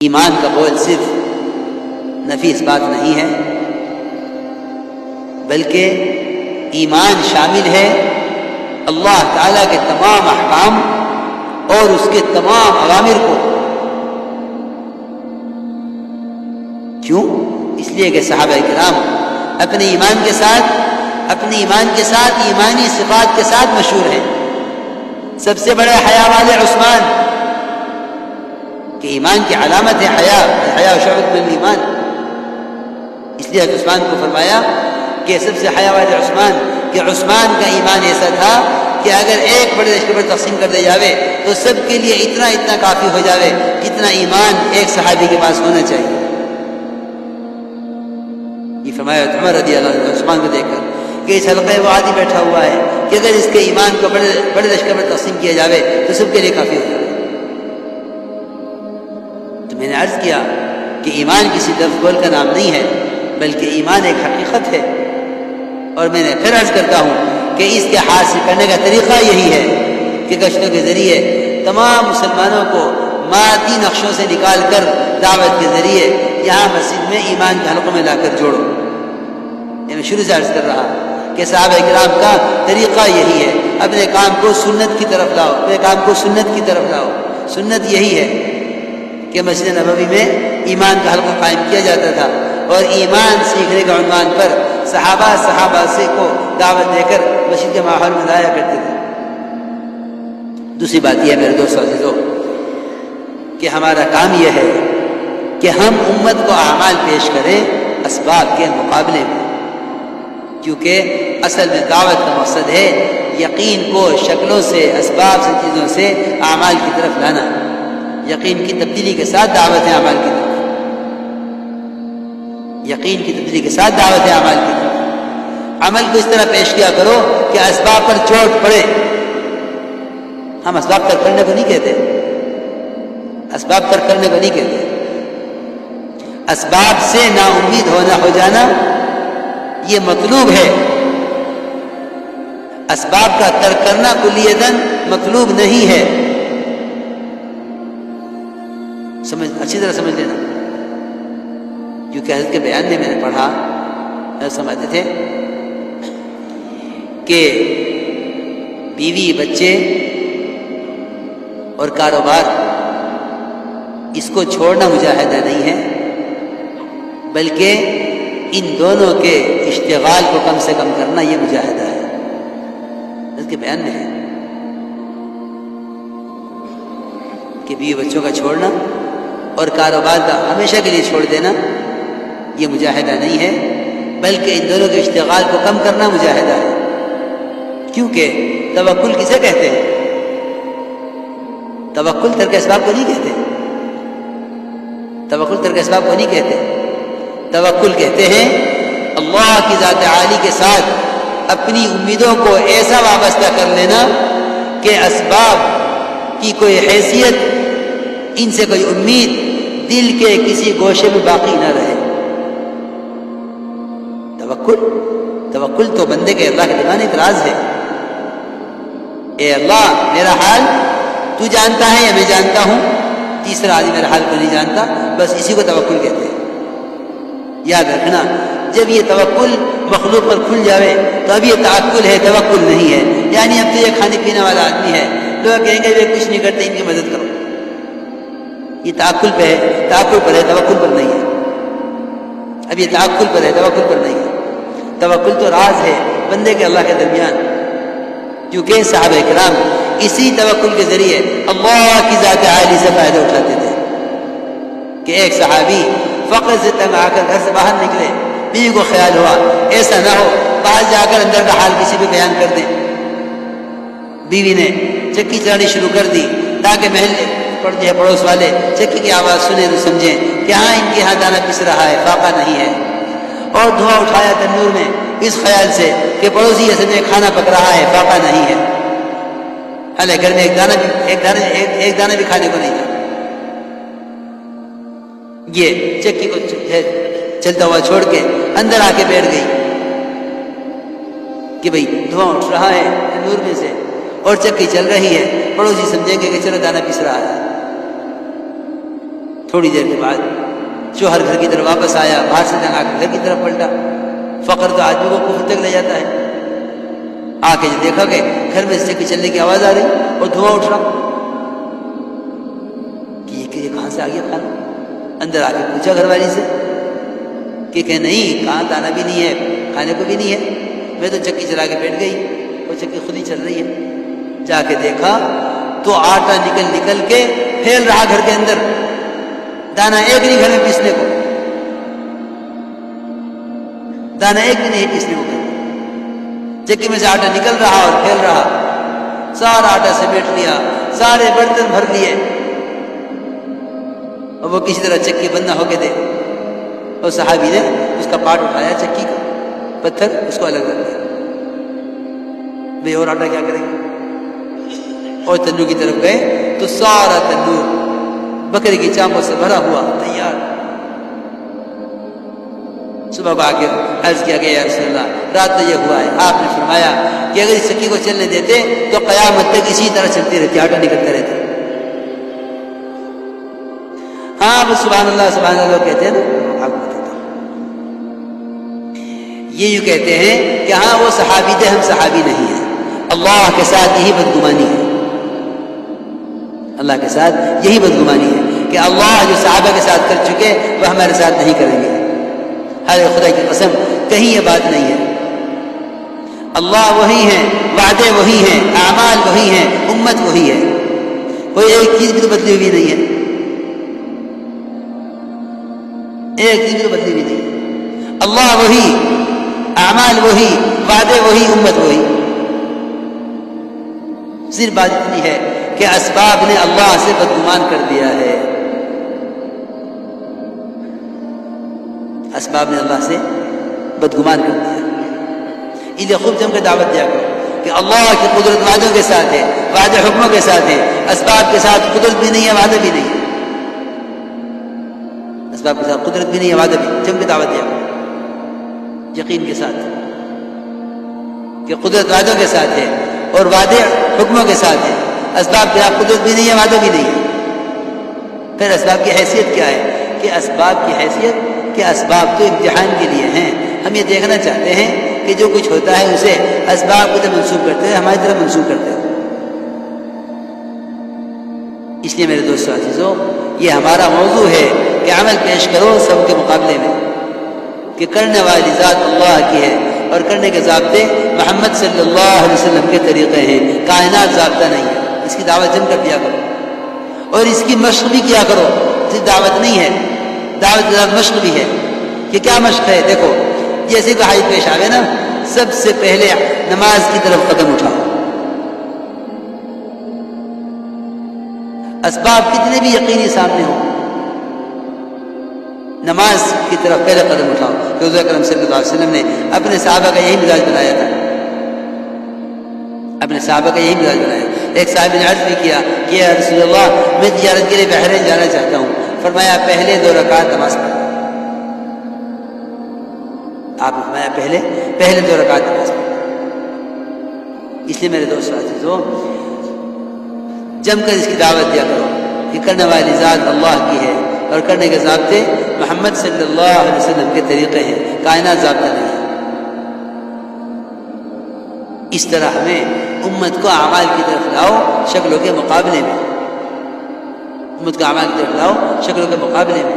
ایمان کا بول صرف نفی اس بات نہیں ہے، بلکہ ایمان شامل ہے اللہ تعالیٰ کے تمام احکام اور اس کے تمام اوامر کو۔ کیوں؟ اس لیے کہ صحابہ کرام اپنے ایمان کے ساتھ ایمانی صفات کے ساتھ مشہور ہیں۔ سب سے بڑے حیا والے عثمان کہ ایمان کی علامت ہے حیا شعبۃ من الایمان، اس لیے عثمان کو فرمایا کہ سب سے حیا والے عثمان، کہ عثمان کا ایمان ایسا تھا کہ اگر ایک بڑے لشکر پر تقسیم کر دیا جاوے تو سب کے لیے اتنا کافی ہو جاوے جتنا ایمان ایک صحابی کے پاس ہونا چاہیے۔ یہ فرمایا عمر رضی اللہ عنہ عثمان کو دیکھ کر کہ اس حلقے وہ آدمی بیٹھا ہوا ہے کہ اگر اس کے ایمان کو بڑے لشکر پر تقسیم کیا جاوے تو سب کے لیے کافی ہو جاوے۔ تو میں نے عرض کیا کہ ایمان کسی لفظ بول کا نام نہیں ہے، بلکہ ایمان ایک حقیقت ہے، اور میں نے پھر عرض کرتا ہوں کہ اس کے حاصل کرنے کا طریقہ یہی ہے کہ گشتوں کے ذریعے تمام مسلمانوں کو مادی نقشوں سے نکال کر دعوت کے ذریعے یہاں مسجد میں ایمان کے حلقوں میں لا کر جوڑو۔ یہ میں شروع سے عرض کر رہا کہ صحابہ کرام کا طریقہ یہی ہے، اپنے کام کو سنت کی طرف لاؤ، سنت یہی ہے کہ مسجد نبوی میں ایمان کا حلقہ قائم کیا جاتا تھا، اور ایمان سیکھنے کے عنوان پر صحابہ سے کو دعوت دے کر مسجد کے ماحول میں لایا کرتے تھے۔ دوسری بات یہ ہے میرے دوستوں عزیزو کہ ہمارا کام یہ ہے کہ ہم امت کو اعمال پیش کریں اسباب کے مقابلے میں، کیونکہ اصل میں دعوت کا مقصد ہے یقین کو شکلوں سے، اسباب سے، چیزوں سے اعمال کی طرف لانا۔ یقین کی تبدیلی کے ساتھ دعوت ہے اعمال کی طرف، یقین کی تبدیلی کے ساتھ دعوت ہے اعمال کی طرف۔ عمل کو اس طرح پیش کیا کرو کہ اسباب پر چوٹ پڑے۔ ہم اسباب ترک کرنے کو نہیں کہتے، اسباب ترک کرنے کو نہیں کہتے، اسباب سے نا امید ہو جانا یہ مطلوب ہے۔ اسباب کا ترک کرنا کلیتاً مطلوب نہیں ہے۔ اچھی طرح سمجھ لینا، کیونکہ حضرت کے بیان میں نے پڑھا، سمجھتے تھے کہ بیوی، بچے اور کاروبار اس کو چھوڑنا مجاہدہ نہیں ہے، بلکہ ان دونوں کے اشتغال کو کم سے کم کرنا یہ مجاہدہ ہے۔ حضرت کے بیان میں ہے کہ بیوی بچوں کا چھوڑنا اور کاروبار کا ہمیشہ کے لیے چھوڑ دینا یہ مجاہدہ نہیں ہے، بلکہ ان دونوں کے اشتغال کو کم کرنا مجاہدہ ہے۔ کیونکہ توکل کسے کہتے ہیں؟ توکل ترک اسباب کو نہیں کہتے، توکل ترک اسباب کو نہیں کہتے۔ توکل کہتے ہیں اللہ کی ذات عالی کے ساتھ اپنی امیدوں کو ایسا وابستہ کر لینا کہ اسباب کی کوئی حیثیت، ان سے کوئی امید دل کے کسی گوشے میں باقی نہ رہے۔ توکل تو بندے کے اللہ کے دماغ اعتراض ہے، اے اللہ میرا حال تو جانتا ہے یا میں جانتا ہوں، تیسرا آدمی میرا حال کو نہیں جانتا، بس اسی کو توکل کہتے ہیں۔ یاد رکھنا، جب یہ توکل مخلوق پر کھل جاوے تو اب یہ تعقل ہے، توکل نہیں ہے۔ یعنی اب تو یہ کھانے پینے والا آدمی ہے، لوگ کہیں گے یہ کچھ نہیں کرتے، ان کی مدد کرو۔ یہ تعقل پہ ہے، تعقل پر ہے، توکل پر نہیں ہے۔ اب یہ تعقل پر ہے، توکل پر نہیں ہے۔ توکل تو راز ہے بندے کے اللہ کے درمیان، کیونکہ صحابہ کرام اسی توکل کے ذریعے اللہ کی ذات عالی سے فائدہ اٹھاتے تھے۔ کہ ایک صحابی فقر سے تنگ آ کر گھر سے باہر نکلے، بیوی کو خیال ہوا ایسا نہ ہو باہر جا کر اندر کا حال کسی بھی بیان کر دیں۔ بیوی نے چکی چلانی شروع کر دی تاکہ محلے پڑوس والے چکی کی آواز سنیں تو سمجھیں کہ ہاں ان کے ہاں دانا پس رہا ہے، فاقہ نہیں ہے، اور دھواں اٹھایا تنور میں اس خیال سے کہ پڑوسی یہ سمجھے کھانا پک رہا ہے، فاقہ نہیں ہے، حالانکہ گھر میں ایک دانہ بھی کھانے کو نہیں تھا۔ یہ چکی کو چلتا ہوا چھوڑ کے اندر آ کے بیٹھ گئی کہ بھئی دھواں اٹھ رہا ہے تنور میں سے اور چکی چل رہی ہے، پڑوسی سمجھیں گے کہ چلو دانا پس رہا ہے۔ تھوڑی دیر کے بعد شوہر گھر کی طرف واپس آیا، باہر سے جنگ آ کے گھر کی طرف پلٹا۔ فقر تو آدمی کو کفر تک لے جاتا ہے۔ آ کے جو دیکھا کہ گھر میں سے چلنے کی آواز آ رہی اور دھواں اٹھ رہا کہ یہ کہاں سے آ گیا کھانا۔ اندر آ کے پوچھا گھر والی سے کہ نہیں، کہاں دانا بھی نہیں ہے، کھانے کو بھی نہیں ہے، میں تو چکی چلا کے بیٹھ گئی، وہ چکی خود ہی چل رہی ہے۔ جا کے دیکھا تو آٹا نکل کے پھیل رہا گھر کے اندر، دانا ایک نہیں گھر میں پیسنے کو، دانا ایک بھی نہیں پیسنے کو۔ چکی میں سے آٹا نکل رہا اور پھیل رہا، سارا آٹا سمیٹ لیا، سارے برتن بھر لیے، اور وہ کسی طرح چکی بند نہ ہو کے دے۔ اور صحابی نے اس کا پارٹ اٹھایا، چکی کا پتھر، اس کو الگ رکھ دیا۔ بھئی اور آٹا کیا کریں گے؟ اور تندور کی طرف گئے تو سارا تندور بکری کی چاموں سے بھرا ہوا تیار۔ صبح کو آ کے عرض کیا کہ یا رسول اللہ، رات تو یہ ہوا ہے، آپ نے فرمایا کہ اگر اس چکی کو چلنے دیتے تو قیامت تک اسی طرح چلتی رہتی، آٹا نکلتا رہتا۔ ہاں وہ سبحان اللہ کہتے ہیں نا، آپ کو بتاتا ہوں، یہ یوں کہتے ہیں کہ ہاں وہ صحابی تھے، ہم صحابی نہیں ہیں۔ اللہ کے ساتھ یہی بدگمانی ہے، اللہ کے ساتھ یہی بدگمانی ہے کہ اللہ جو صحابہ کے ساتھ کر چکے وہ ہمارے ساتھ نہیں کریں گے۔ ہر خدا کی قسم کہیں یہ بات نہیں ہے۔ اللہ وہی ہے، وعدے وہی ہیں، اعمال وہی ہیں، امت وہی ہے، کوئی ایک چیز بھی تو بدلی ہوئی نہیں ہے، ایک چیز بھی تو بدلی ہوئی نہیں ہے۔ اللہ وہی، اعمال وہی، وعدے وہی، امت وہی۔ صرف بات اتنی ہے کہ اسباب نے اللہ سے بدگمان کر دیا ہے، اسباب نے اللہ سے بدگمان کر دیا۔ اس لیے خوب جم کے دعوت دیا کرو کہ اللہ کی قدرت وعدوں کے ساتھ ہے، وعدے حکموں کے ساتھ ہے، اسباب کے ساتھ قدرت بھی نہیں ہے، وعدہ بھی نہیں ہے، اسباب کے ساتھ قدرت بھی نہیں ہے، وعدہ بھی۔ جم کے دعوت دیا کرو یقین کے ساتھ کہ قدرت وعدوں کے ساتھ ہے اور وعدے حکموں کے ساتھ ہے، اسباب کے ساتھ قدرت بھی نہیں ہے، وعدہ بھی نہیں ہے۔ پھر اسباب کی حیثیت کیا ہے؟ کہ اسباب کی حیثیت کہ اسباب تو امتحان کے لیے ہیں، ہم یہ دیکھنا چاہتے ہیں کہ جو کچھ ہوتا ہے اسے اسباب کو منسوخ کرتے ہیں، ہماری طرف منسوخ کرتے ہیں۔ اس لیے میرے دوستو عزیزو، یہ ہمارا موضوع ہے کہ عمل پیش کرو سب کے مقابلے میں، کہ کرنے والی ذات اللہ کی ہے اور کرنے کے ضابطے محمد صلی اللہ علیہ وسلم کے طریقے ہیں، کائنات ضابطہ نہیں ہے۔ اس کی دعوت جم کر دیا کرو اور اس کی مشق بھی کیا کرو، صرف دعوت نہیں ہے، دعوت کے ساتھ مشق بھی ہے۔ کہ کیا مشق ہے؟ دیکھو، جیسے کہ حاجت پیش آوے نا، سب سے پہلے نماز کی طرف قدم اٹھاؤ، اسباب کتنے بھی یقینی سامنے ہوں، نماز کی طرف پہلے قدم اٹھاؤ۔ کہ حضور اکرم صلی اللہ علیہ وسلم نے اپنے صحابہ کا یہی مزاج بنایا تھا، اپنے صحابہ کا یہی مزاج بنایا۔ ایک صاحب نے عرض بھی کیا کہ یا رسول اللہ، میں تجارت کے لیے بحرین جانا چاہتا ہوں، فرمایا پہلے 2 رکعت نماز پڑھ۔ آپ نے فرمایا پہلے 2 رکعت نماز پڑھ۔ اس لیے میرے دوست عزیزو، جم کر اس کی دعوت دیا کرو کہ کرنے والی ذات اللہ کی ہے اور کرنے کے ضابطے محمد صلی اللہ علیہ وسلم کے طریقے ہیں، کائنات ضابطہ نہیں ہے۔ اس طرح ہمیں امت کو اعمال کی طرف لاؤ شکلوں کے مقابلے میں، امت کو اعمال کی طرف لاؤ شکلوں کے مقابلے میں۔